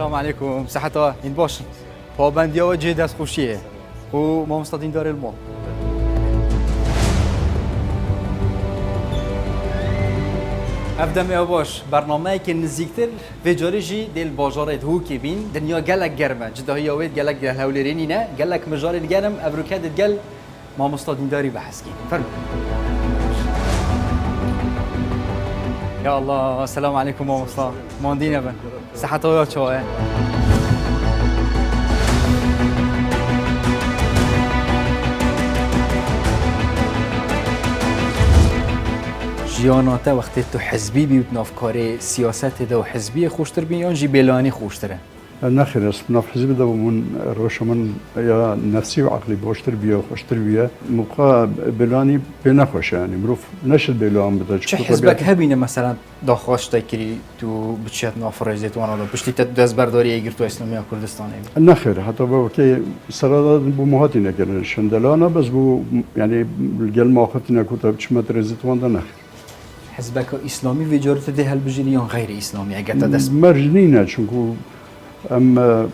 السلام عليكم صحة این باش پابندی و جه دست خوشیه و ما مستدین داره المال افدم یا باش برنامه که نزدیکتر و جاری جی دل بازار دهو که بین دنیا گلک گرمه جدایی آوید گلک گل هولرینی نه گلک مجار گرم افروکت گل ما مستدین داری بحث کی فرم یا الله السلام عليكم ماما مصطفى ماندينا بن صحة ويا شوية جیاناته وقتی تو حزبی بیوت نافکاری سیاست ده و حزبی خوشتر بیان جی بلانی خوشتره نخير اسمنا في حزب ده من روش من يا نفسي وعقلي بوشتر بيا خوشتر بيا مقا بلاني بنخوش يعني مروف نشد بلان بده چه حزبك هبینه مثلا داخواش تکری تو بچیت نافرزیت وانا دو پشتی دست برداری ایگر تو اسلامی کردستان نخير حتى بو كي سرادات بو مهاتي نكر شندلانا بس بو يعني الجل ما اخذتنا كتب بچمت رزت وان ده نخير حزبك اسلامی و جارت ده هل بجریان غیر اسلامی اگه دست مرجنينا چونكو اما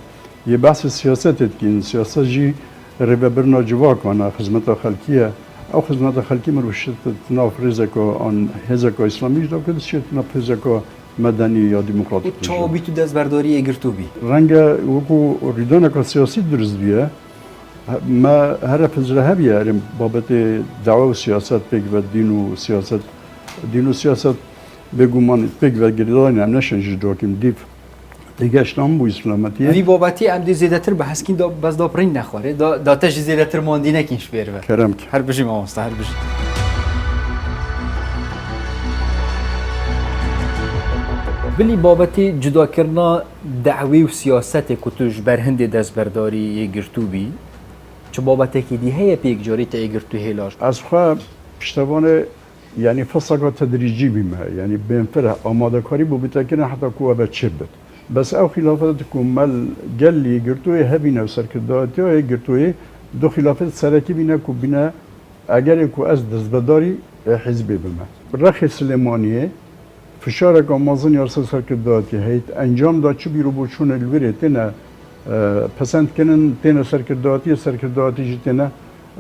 یه بحث سیاست کن سیاست جی رببرنا جواک وانا خدمت خلقیه او خدمت خلقی مروشت تناف رزکو آن هزکو اسلامی جدا کدش تناف هزکو مدنی یا دموکراتیک چاو بی تو دست برداری اگر تو بی رنگ وکو ریدان که سیاسی درست بیه ما هر فزره بیه ارم بابت دعوا و سیاست پیک و دین و سیاست بگو من پیک و گردانی هم نشن جدا کم دیف دیگه اشتام بو اسلامتیه وی بابتی ام دی زیادتر به حسکین دا بس دا پرین نخوره دا تش زیادتر ماندی نکینش بیاره کرم که هر بجی ما هر بجی بلی بابتی جدا کرنا دعوی و سیاست کتوش بر هند دست برداری یه گرتو بی چه بابتی که دی هیا پیک جاری تا یه گرتو هیلاش از خواه پشتوانه يعني فصقة تدريجي بما يعني بين فرح آماده كاري بو بتاكنا حتى كوا بتشبت بس او خلافاتكم مال قال لي قرتوي هبينا وسركداتي او قرتوي دو خلافات سركي بينا كو بينا اگر كو از دزبداري حزبي بما رخ سليمانيه فشارك امازن يارسا سركداتي هيت انجام دا چو بيرو بوچون الوري تنا پسند کنن تنا سرکرداتی جتنا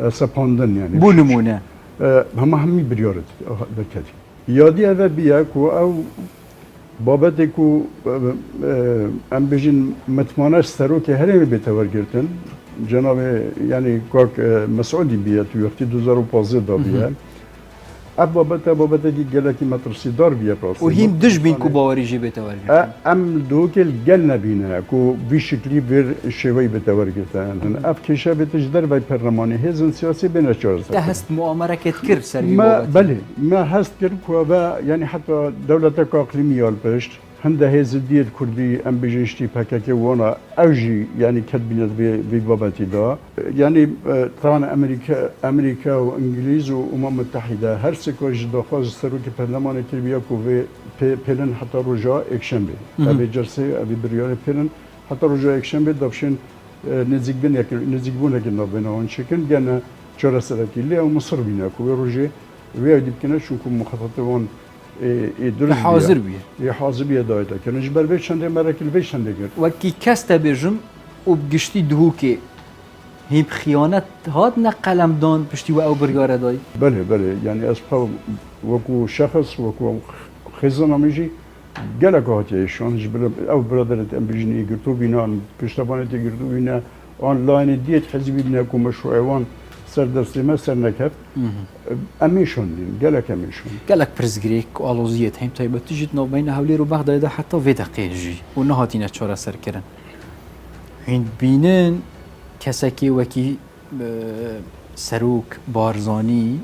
سپاندن يعني بو نمونه همه بریارت بکدی یادی اول بیا کو او بابت کو ام بجین متمانش سرو که هرمی بتور گرتن جناب یعنی کاک مسعودی بیا تو وقتی 2015 دا بیا اب بابت دی گلکی مترسی دار بیا پراست و هیم دش بین کو باوری جی بتور گرتن ام دو کل گل نبینه کو بی شکلی بر شوی بتور گرتن اف کشه بتجدر بای پرلمانی هزن سیاسی بین چارز ده هست مؤامره کت کر سری ما بله ما هست کرد که یعنی حتی دولت اقلیمی یال پشت هنده هز دید کردی ام بجشتی پکک وانا اوجی یعنی کد بیند بی بابتی دا یعنی طبعا امریکا و انگلیز و امم متحده هر سکوش داخواز سرو که پرلمان کربیا که پلن حتی رجا اکشنبه ابی جرسه ابی بریان پلن حتی رجا اکشنبه دابشن نزیک بونه که نبینه آن شکن گنه چرا سرکی لی او مصر بینه که رجا وی دیب کنه چون که مخاطب وان حاضر بیه حاضر بیه دایده که نجبر به چنده مرکل به چنده کرد و کی کس تبرجم و بگشتی دهو که هیب خیانت هاد نه قلم دان پشتی و او برگاره دای بله یعنی از پا وکو شخص وکو خزانه میشی گلک هاتی شان جبر او برادرت ام بجنی گرتو بینان پشتوانه تی گرتو بینا آنلاین دیت حزبی بینا کو مشروعوان سر دستیمه سر نکفت امیشون دین گلک امیشون گلک پرزگریک و آلوزیت هم تایبتی جد نو بین هولی رو بغداد ده حتی ویدا قیجی و نهاتی نچاره سر کرن هند بینن کسکی وکی سروک بارزانی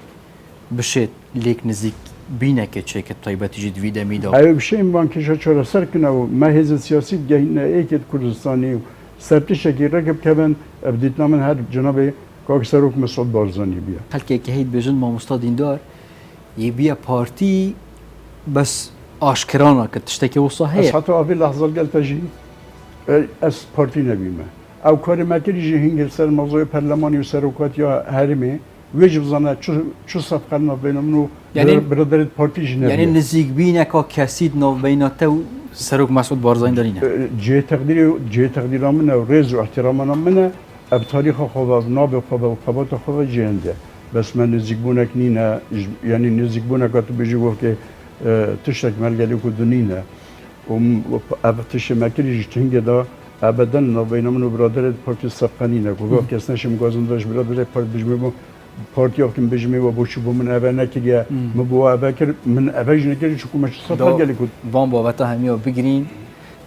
بشت لیک نزیک بینه که چه که تایبتی جد ویدا میدا ایو بشه این بانکشا چاره سر کنه و مهز سیاسی گهینه ایکت کردستانی و سرتی شکی رکب کبن ابدیت نامن هر جناب کاک سروک مسعود بارزانی بیا خلقی که هید بجن ما مستادین دار یه بیا پارتی بس آشکرانه که تشتکی وصاحیه از حتی آفی لحظه گلتا جی از پارتی نبیمه او کاری مکری جی هنگل سر موضوع پرلمانی و سروکات یا هرمی ویج بزنه چو صفقه نو بینم نو برادرت پارتی جی نبیه یعنی نزیک بینه که کسید نو بیناته و سروک مسعود بارزاین دارینه جه تقدیر منه و ریز و احترام منه اب تاریخ خواب و ناب خواب و خوابات خواب جهنده بس من نزدیک بونک نینه یعنی نزدیک بونک تو بجی گفت که تشتک ملگلی که دنینه و اب تشت مکریش تنگه دا ابدا نبین من و برادر پارتی سبقانینه که گفت کس نشم گازم داشت برادر پارت بجمه پارتی ها که بجمه و بوشی بو من ابا نکریه مبوا ابا کر من اباش نکری چون مش سفر گلی کد وان بابتا همیو بگرین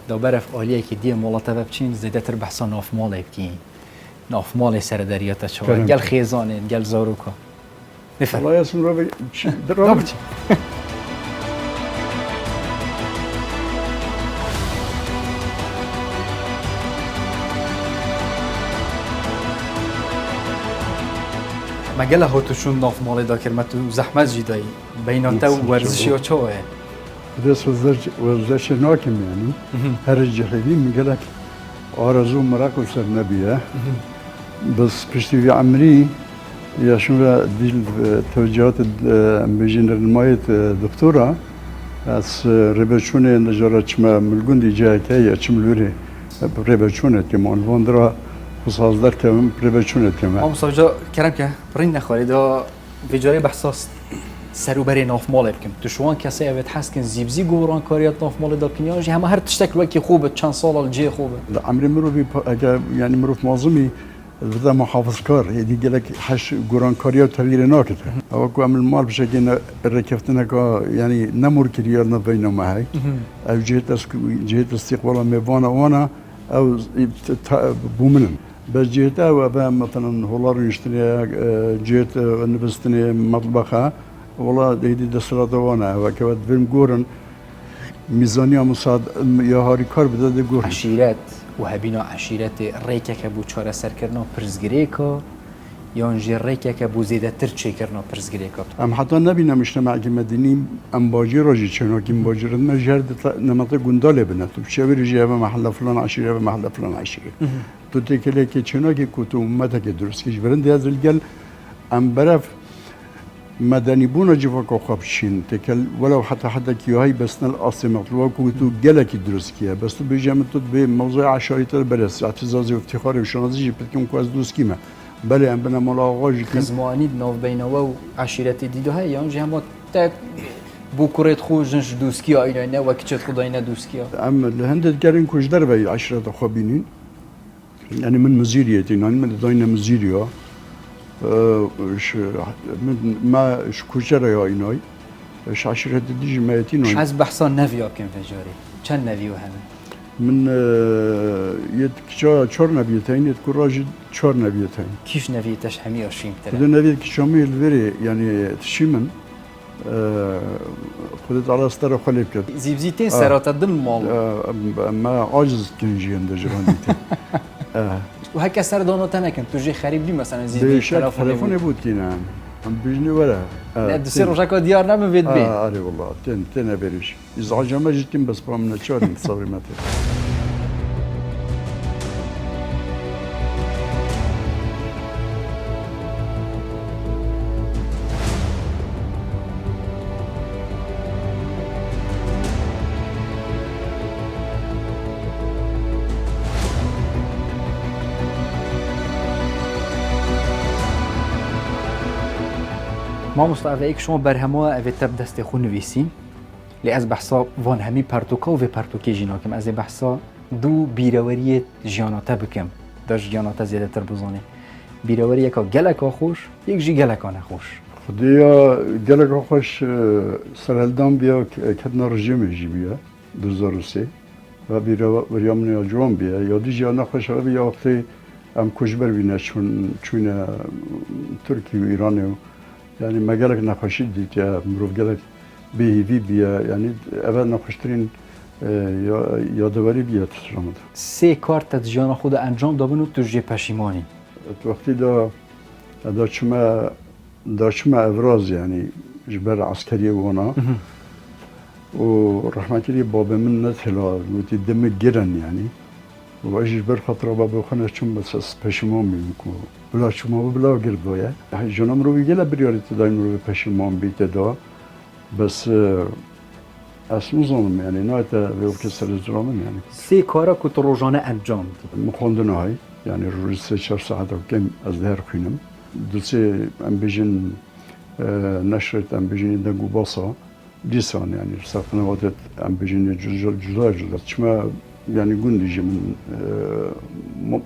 دا برف عالیه که دی مولات بچین زیده تر بحثا ناف مال بکین ناف مال سردریات شوا گل خیزانه گل زاروکا بفرم الله اسم رو رابطی مگه هاتوشون ناف مال دا کرمتو زحمت جدایی بیناته و ورزشی ها چوه دست ورزش ناکم یعنی هر جهلی میگه آرزو مراقب سر نبیه بس پشتی عمری یا شما دیل توجیهات بجین رنمایت دکتورا از ربچونه نجارا چما ملگوندی جای که یا چم لوری ربچونه که منوان درا خصاص در که ربچونه که ما مصابجا کرم که برین نخواهی دا بجاری بحثاست سروبری ناف مال بکن تو شوان کسی اوید حس کن زیبزی گوران کاریات ناف مال دا کنیا همه هر تشتک وکی خوبه چند سال الجی خوبه عمری مروفی اگه یعنی مروف معظمی وده محافظ کار یعنی گلک حش گوران کاریا تغییر ناکته اما کو عمل مال بشه که رکفتنه که یعنی نمور کریار نبینه ماهی او جهت استقبال میوانه وانا او بومنن بس جهت او مثلا هولار نشتري جهت نبستني مطبخه والله ديدي دسرات وانا وكبد فيلم جورن ميزانيه مساعد يا هاري كار بده جورن عشيرات وهبينا عشيرات ريكا كبو چاره سر کرنا پرزگريكا یا انجي ريكا كبو زيده تر چي کرنا پرزگريكا ام حتى نبينا مجتمع مدني ام باجي راجي چنو كيم باجي ما جرد نمط گنداله بنت بشاور جي محل فلان عشيره محل فلان عشيره تو تكلي كي چنو كي كوتو امته كي درست كيش برند از الجل ام برف مدني بونا جفاك وخبشين تكل ولو حتى كيوهاي بس نل أصل مطلوب كوتو جلك درست كيا بس تو بيجامد تو بموضوع عشائري بلس اعتزازي وافتخاري وشنازي جبتكم كواز دوست كيما بله ام بنا ملاقاج خزماني ناف بينوا و عشيرتي ديدو هاي يعني جهما تا بو كوريت خوش نش دوسكيا اينا وكيتشت خداينا دوسكيا ام الهند كارين كوش دربي عشرة خابينين يعني من مزيريتي يعني من داينا مزيريا ما كوشرة يا إناي عشرة ديجي مايتين مش حاسس بحصان نفيا كم فجاري كان نفيو هنا من يد چهار نبيتين يد كراج چهار نبيتين كيف نفيتش همي أشيم ترى خد نبيت كشامي الفري يعني تشيمن خدت على ستار خليب كده زيبزيتين سرات الدم مال ما عاجز كنجي عند جرانديتين وهكا سر دانو تنكن تجي خريب لي مثلا زيد تلفوني بود كينا عم بيجني ولا لا دسير وشاكو ديارنا من فيد بين اري والله تن بريش ازعاج ما جيتين بس بام نشار صبري متى ما مستعد ایک شما برهما اوی تب دست خون نویسین لی از بحثا وان همی پرتوکا و پرتوکی جینا کم از بحثا دو بیروری جیاناتا بکم داش جیاناتا زیاده تر بزانه بیروری یکا گلکا خوش یک جی گلکا نخوش خدیا گلکا خوش سرالدان بیا کدنا رژیم جی بیا 2003 و بیروری من جوان بیا یا دی جیانا خوش و بیا وقتی ام کجبر بینه چون ترکی و ایرانی يعني ما قالك نقاشي ديت يا مروف قالك بي بيا يعني اول نقاشترين یادآوری بیاد رامد. سه کار تجربه خود انجام دادن و توجه پشیمانی. وقتی داشتم ابراز یعنی جبر عسکری وانا و رحمتی باب من نتلا و تی دم گرن یعنی و ايش جبر خاطر باب خانه چون بس پشیمان میکنم. بلا شما بلا گرد باید. جنام رو بگیره بریاری تدایم رو پشیمان بیت دا بس اسمو ظلم يعني نوعت بيوكسر الظلم يعني سێ کارە کو تو ڕۆژانە ئەنجام بدی. مخوندن هاي يعني روز 3-4 ساعات كم ازدهر خينم دوسي ام بيجن نشرت ام بيجن دنگو باصا لسان يعني ساقنا وقت ام بيجن جزء شما يعني قندي من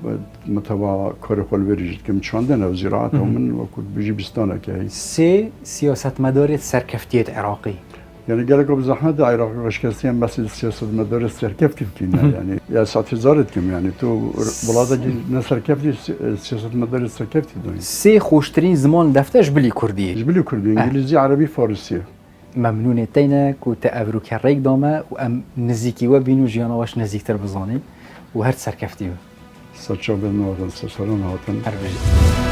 متوا كارخال بريجت كم چاندن او زراعت من وكل بيجي بستانه كهي سێ سیاستمەدارێت سەرکەفتیەت عێراقی. يعني قالك ابو زحمه العراق وشكاسيان بس السياسه المدارس سركفتي كينا يعني يا ساعات زارتكم يعني تو بلادك نسركفتي السياسه المدارس سركفتي دوني سێ خۆشترین زمان دەفتەش بلی کوردیە. جبلي كردي انجليزي عربي فارسي مەمنونێت تینە کو تە ئەڤروکە ڕێک دامە و ئەم نزیکیوە بین و ژیانەوەش نزیکتر بزانین و هەر سەرکەفتیوە ساتشا بالنور سالون هاتن هەر بژێت.